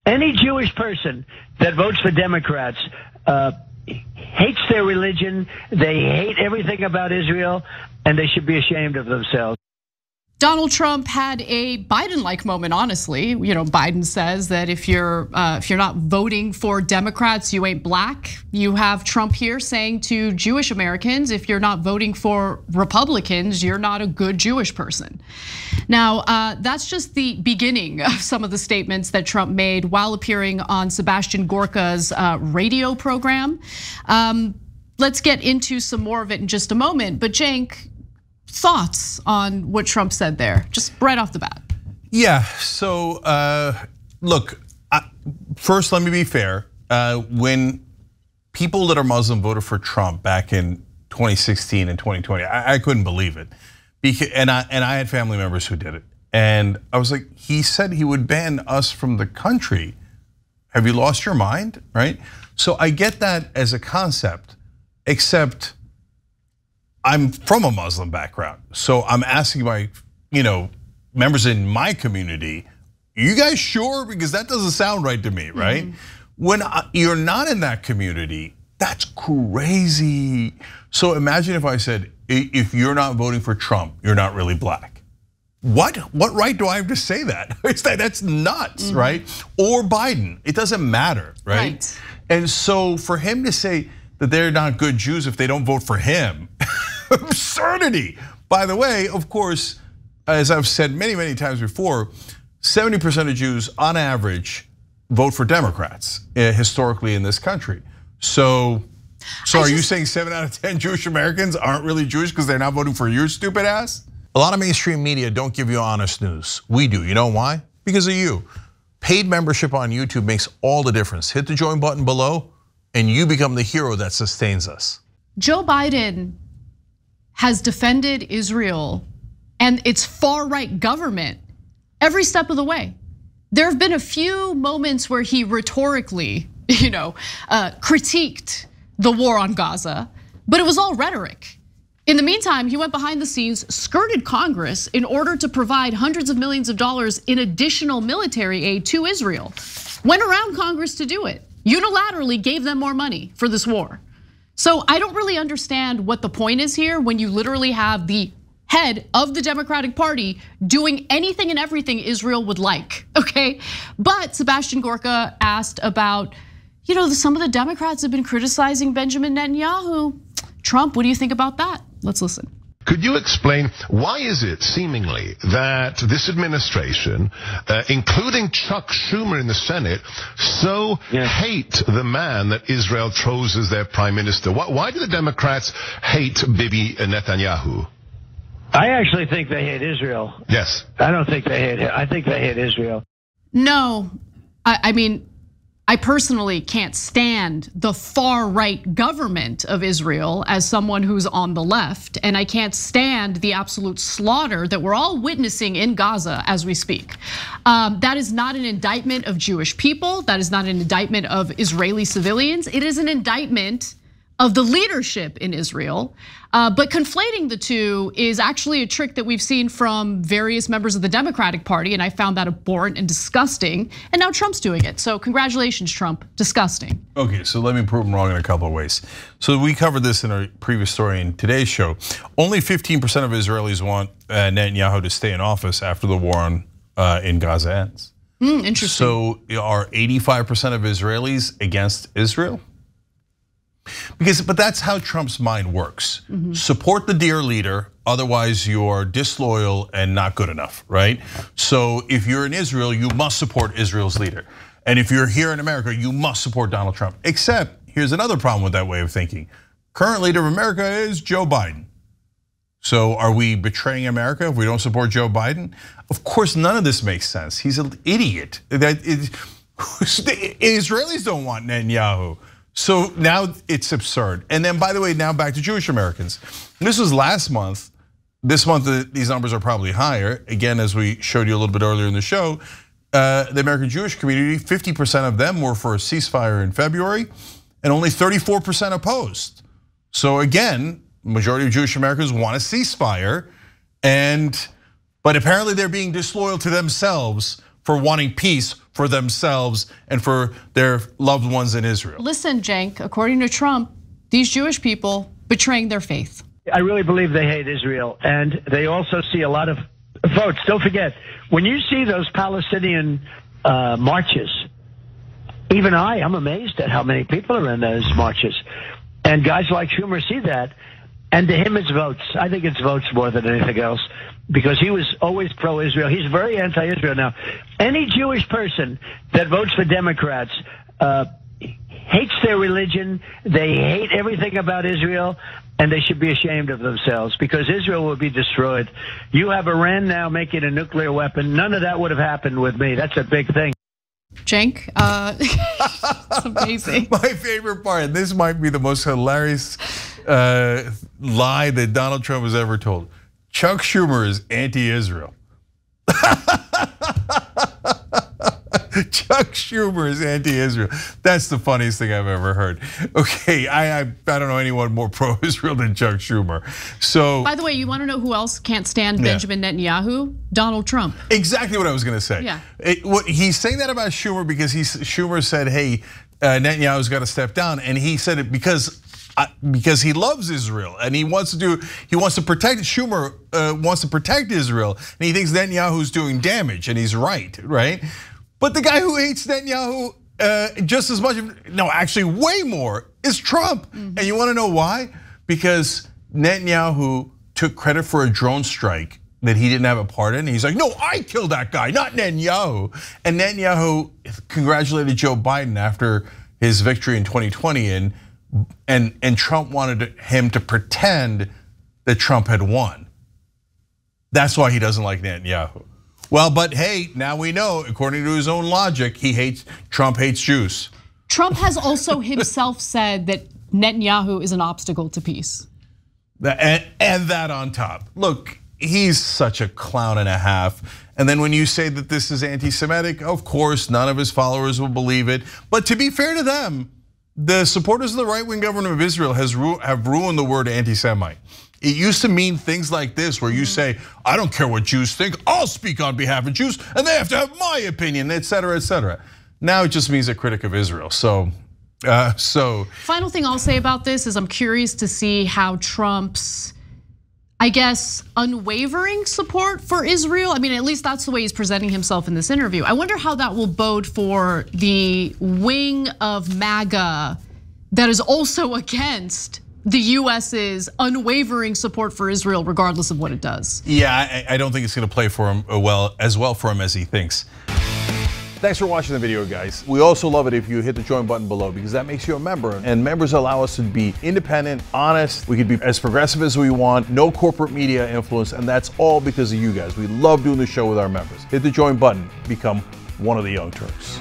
Any Jewish person that votes for Democrats hates their religion, they hate everything about Israel, and they should be ashamed of themselves. Donald Trump had a Biden-like moment, honestly. You know, Biden says that if you're not voting for Democrats, you ain't black. You have Trump here saying to Jewish Americans, if you're not voting for Republicans, you're not a good Jewish person. Now, that's just the beginning of some of the statements that Trump made while appearing on Sebastian Gorka's radio program. Let's get into some more of it in just a moment, but Cenk, thoughts on what Trump said there, just right off the bat? Yeah, so look, first let me be fair. When people that are Muslim voted for Trump back in 2016 and 2020, I couldn't believe it. And I had family members who did it. And I was like, he said he would ban us from the country. Have you lost your mind, right? So I get that as a concept, except I'm from a Muslim background, so I'm asking my, members in my community, are you guys sure? Because that doesn't sound right to me, right? When you're not in that community, that's crazy. So imagine if I said, if you're not voting for Trump, you're not really black. What right do I have to say that? That's nuts, right? Or Biden, it doesn't matter, right? And so for him to say that they're not good Jews if they don't vote for him, absurdity. By the way, of course, as I've said many, many times before, 70% of Jews on average vote for Democrats historically in this country. So are you saying 7 out of 10 Jewish Americans aren't really Jewish because they're not voting for your stupid ass? A lot of mainstream media don't give you honest news. We do, you know why? Because of you. Paid membership on YouTube makes all the difference. Hit the join button below and you become the hero that sustains us. Joe Biden has defended Israel and its far-right government every step of the way. There have been a few moments where he rhetorically, critiqued the war on Gaza, but it was all rhetoric. In the meantime, he went behind the scenes, skirted Congress in order to provide hundreds of millions of dollars in additional military aid to Israel. Went around Congress to do it, unilaterally gave them more money for this war. So I don't really understand what the point is here when you literally have the head of the Democratic Party doing anything and everything Israel would like, okay? But Sebastian Gorka asked about, some of the Democrats have been criticizing Benjamin Netanyahu. Trump, what do you think about that? Let's listen. Could you explain why is it seemingly that this administration, including Chuck Schumer in the Senate, so hate the man that Israel chose as their prime minister? Why do the Democrats hate Bibi Netanyahu? I actually think they hate Israel. Yes. I don't think they hate him. I think they hate Israel. No, I mean, I personally can't stand the far-right government of Israel as someone who's on the left, and I can't stand the absolute slaughter that we're all witnessing in Gaza as we speak. That is not an indictment of Jewish people. That is not an indictment of Israeli civilians. It is an indictment of the leadership in Israel. But conflating the two is actually a trick that we've seen from various members of the Democratic Party, and I found that abhorrent and disgusting. And now Trump's doing it. So congratulations, Trump. Disgusting. Okay, so let me prove him wrong in a couple of ways. So we covered this in a previous story in today's show. Only 15% of Israelis want Netanyahu to stay in office after the war in Gaza ends. Interesting. So are 85% of Israelis against Israel? But that's how Trump's mind works. Support the dear leader, otherwise you're disloyal and not good enough, right? So if you're in Israel, you must support Israel's leader. And if you're here in America, you must support Donald Trump. Except, here's another problem with that way of thinking. Current leader of America is Joe Biden. So are we betraying America if we don't support Joe Biden? Of course, none of this makes sense. He's an idiot. Israelis don't want Netanyahu. So now it's absurd. And then, by the way, now back to Jewish Americans. This was last month. This month, these numbers are probably higher. Again, as we showed you a little bit earlier in the show, the American Jewish community, 50% of them were for a ceasefire in February, and only 34% opposed. So again, majority of Jewish Americans want a ceasefire, but apparently they're being disloyal to themselves for wanting peace for themselves and for their loved ones in Israel. Listen, Cenk, according to Trump, these Jewish people betraying their faith. I really believe they hate Israel, and they also see a lot of votes. Don't forget, when you see those Palestinian marches, even I'm amazed at how many people are in those marches. And guys like Schumer see that, and to him it's votes. I think it's votes more than anything else, because he was always pro-Israel. He's very anti-Israel now. Any Jewish person that votes for Democrats hates their religion, they hate everything about Israel, and they should be ashamed of themselves, because Israel will be destroyed. You have Iran now making a nuclear weapon. None of that would have happened with me. That's a big thing. Cenk, it's amazing. My favorite part, and this might be the most hilarious lie that Donald Trump has ever told. Chuck Schumer is anti-Israel. Chuck Schumer is anti-Israel. That's the funniest thing I've ever heard. Okay, I don't know anyone more pro-Israel than Chuck Schumer. So, by the way, you want to know who else can't stand Benjamin Netanyahu? Donald Trump. Exactly what I was going to say. Yeah. He's saying that about Schumer because Schumer said, "Hey, Netanyahu's got to step down," and he said it because he loves Israel and he wants to protect. Schumer wants to protect Israel, and he thinks Netanyahu's doing damage, and he's right. But the guy who hates Netanyahu just as much, no, actually way more, is Trump. And you want to know why? Because Netanyahu took credit for a drone strike that he didn't have a part in. He's like, no, I killed that guy, not Netanyahu. And Netanyahu congratulated Joe Biden after his victory in 2020, and Trump wanted him to pretend that Trump had won. That's why he doesn't like Netanyahu. Well, but hey, now we know, according to his own logic, Trump hates Jews. Trump has also himself said that Netanyahu is an obstacle to peace. And that on top. Look, he's such a clown and a half. And then when you say that this is anti-Semitic, of course, none of his followers will believe it. But to be fair to them, the supporters of the right-wing government of Israel have ruined the word anti-Semite. It used to mean things like this, where you say, I don't care what Jews think, I'll speak on behalf of Jews, and they have to have my opinion, etc., etc. Now it just means a critic of Israel, so. Final thing I'll say about this is I'm curious to see how Trump's, I guess, unwavering support for Israel, I mean, at least that's the way he's presenting himself in this interview. I wonder how that will bode for the wing of MAGA that is also against the US's unwavering support for Israel, regardless of what it does. Yeah, I don't think it's going to play for him as well for him as he thinks. Thanks for watching the video, guys. We also love it if you hit the join button below, because that makes you a member, and members allow us to be independent, honest. We can be as progressive as we want, no corporate media influence, and that's all because of you guys. We love doing the show with our members. Hit the join button, become one of the Young Turks.